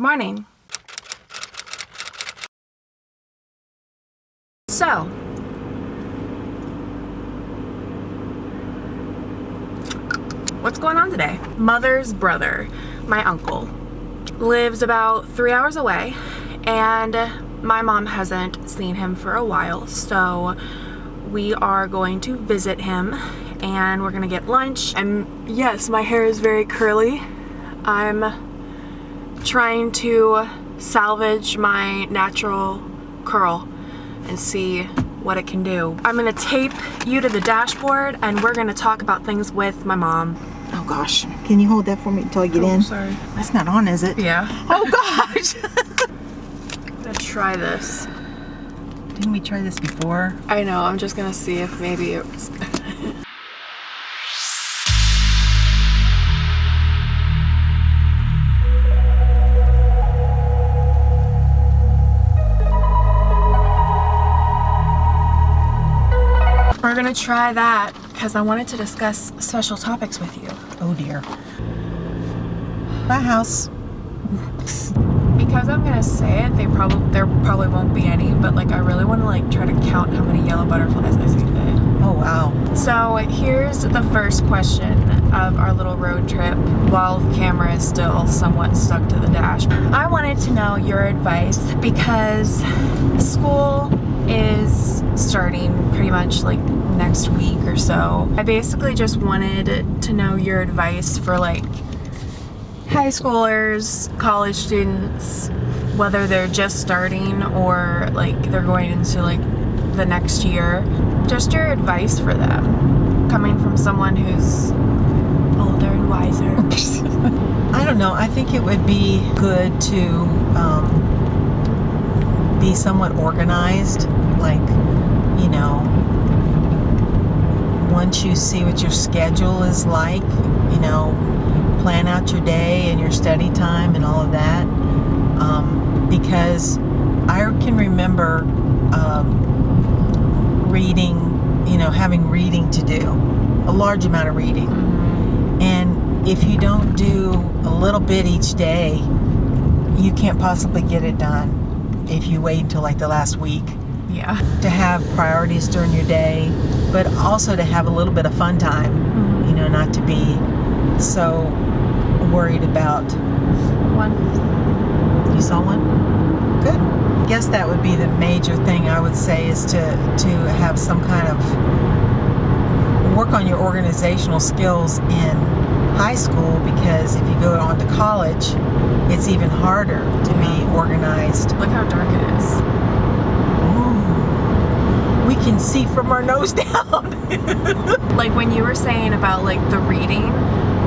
Good morning. So, what's going on today? Mother's brother, my uncle, lives about 3 hours away, and my mom hasn't seen him for a while, so we are going to visit him and we're gonna get lunch. And yes, my hair is very curly. I'm trying to salvage my natural curl and see what it can do. I'm gonna tape you to the dashboard and we're gonna talk about things with my mom. Oh gosh, can you hold that for me until I get in? Sorry. That's not on, is it? Yeah. Oh gosh! I'm gonna try this. Didn't we try this before? I know, I'm just gonna see if maybe it was... We're gonna try that because I wanted to discuss special topics with you. Oh dear. My house. Because I'm gonna say it, there probably won't be any, but like I really want to like try to count how many yellow butterflies I see today. Oh wow. So here's the first question of our little road trip while the camera is still somewhat stuck to the dash. I wanted to know your advice because school is starting pretty much like next week or so. I basically just wanted to know your advice for like high schoolers, college students, whether they're just starting or like they're going into like the next year. Just your advice for them, coming from someone who's older and wiser. I don't know. I think it would be good to be somewhat organized. Like, you know, once you see what your schedule is like, you know, plan out your day and your study time and all of that. Because I can remember reading, you know, having reading to do, a large amount of reading. And if you don't do a little bit each day, you can't possibly get it done if you wait until like the last week. Yeah. To have priorities during your day, but also to have a little bit of fun time, you know, not to be so worried about. One. You saw one? Good. I guess that would be the major thing I would say is to have some kind of work on your organizational skills in high school, because if you go on to college, it's even harder to be organized. Look how dark it is. We can see from our nose down. Like when you were saying about like the reading,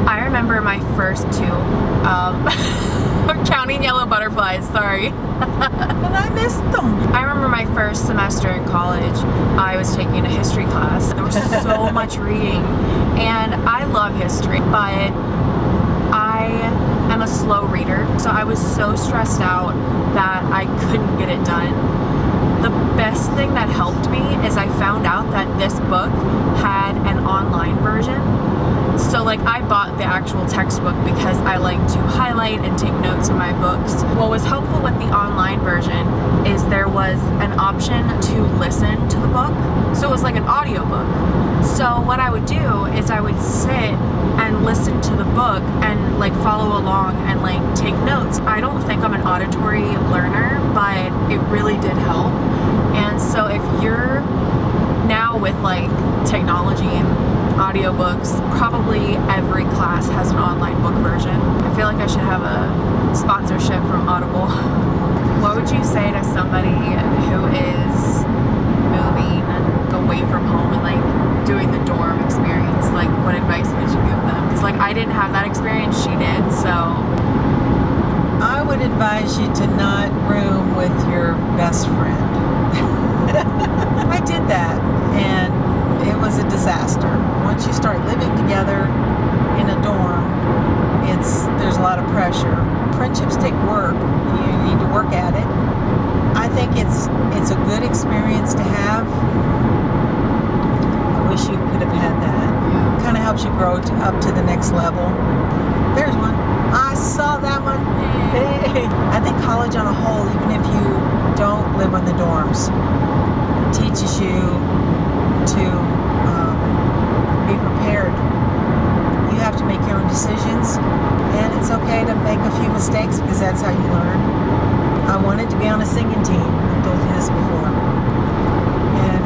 I remember my first two, I'm counting yellow butterflies, sorry. And I missed them. I remember my first semester in college, I was taking a history class. There was so much reading, and I love history, but I am a slow reader, so I was so stressed out that I couldn't get it done. The best thing that helped me is I found out that this book had an online version. So like I bought the actual textbook because I like to highlight and take notes in my books. What was helpful with the online version is there was an option to listen to the book. So it was like an audiobook. So what I would do is I would sit and listen to the book and like follow along and like take notes. I don't think I'm an auditory learner, but it really did help. And so if you're now with like technology and audiobooks, probably every class has an online book version. I feel like I should have a sponsorship from Audible. What would you say to somebody who is moving away from home and like doing the dorm experience? Like what advice would you give them? Because like I didn't have that experience, she did, so. I would advise you to not room with your best friend. I did that, and it was a disaster. Once you start living together in a dorm, there's a lot of pressure. Friendships take work. You need to work at it. I think it's a good experience to have. I wish you could have had that. Yeah. Kind of helps you grow up to the next level. There's one. I saw that one. Hey, I think college on a whole, even if you don't live in the dorms, teaches you to be prepared. You have to make your own decisions, and it's okay to make a few mistakes because that's how you learn. I wanted to be on a singing team. I've told you this before. And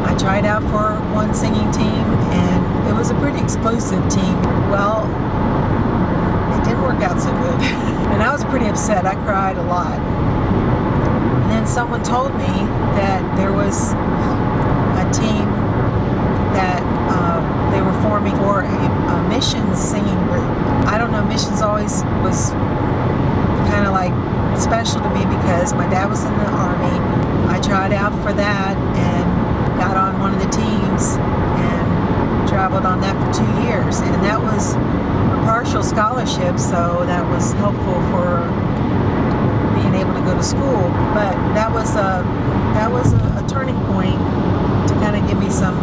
I tried out for one singing team, and it was a pretty explosive team. Well, it didn't work out so good. And I was pretty upset. I cried a lot. And then someone told me that there was a team that they were forming for a missions singing group. I don't know, missions always was kind of like special to me because my dad was in the Army. I tried out for that and got on one of the teams and traveled on that for 2 years. And that was a partial scholarship, so that was helpful for being able to go to school. But that was a turning point to kind of give me some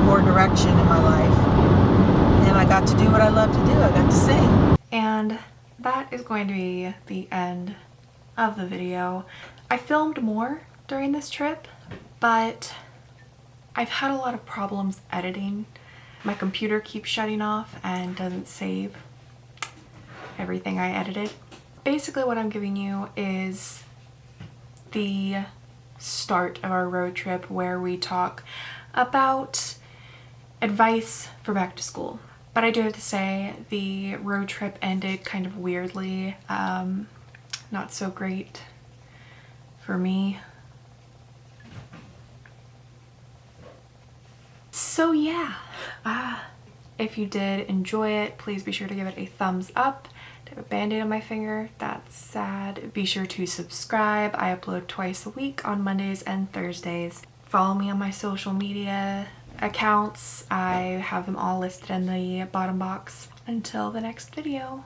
more direction in my life. And I got to do what I love to do. I got to sing. And that is going to be the end of the video. I filmed more during this trip, but I've had a lot of problems editing. My computer keeps shutting off and doesn't save everything I edited. Basically what I'm giving you is the start of our road trip where we talk about advice for back to school. But I do have to say the road trip ended kind of weirdly. Not so great for me. So yeah, if you did enjoy it, please be sure to give it a thumbs up. I have a band-aid on my finger, that's sad. Be sure to subscribe. I upload twice a week on Mondays and Thursdays. Follow me on my social media accounts. I have them all listed in the bottom box. Until the next video.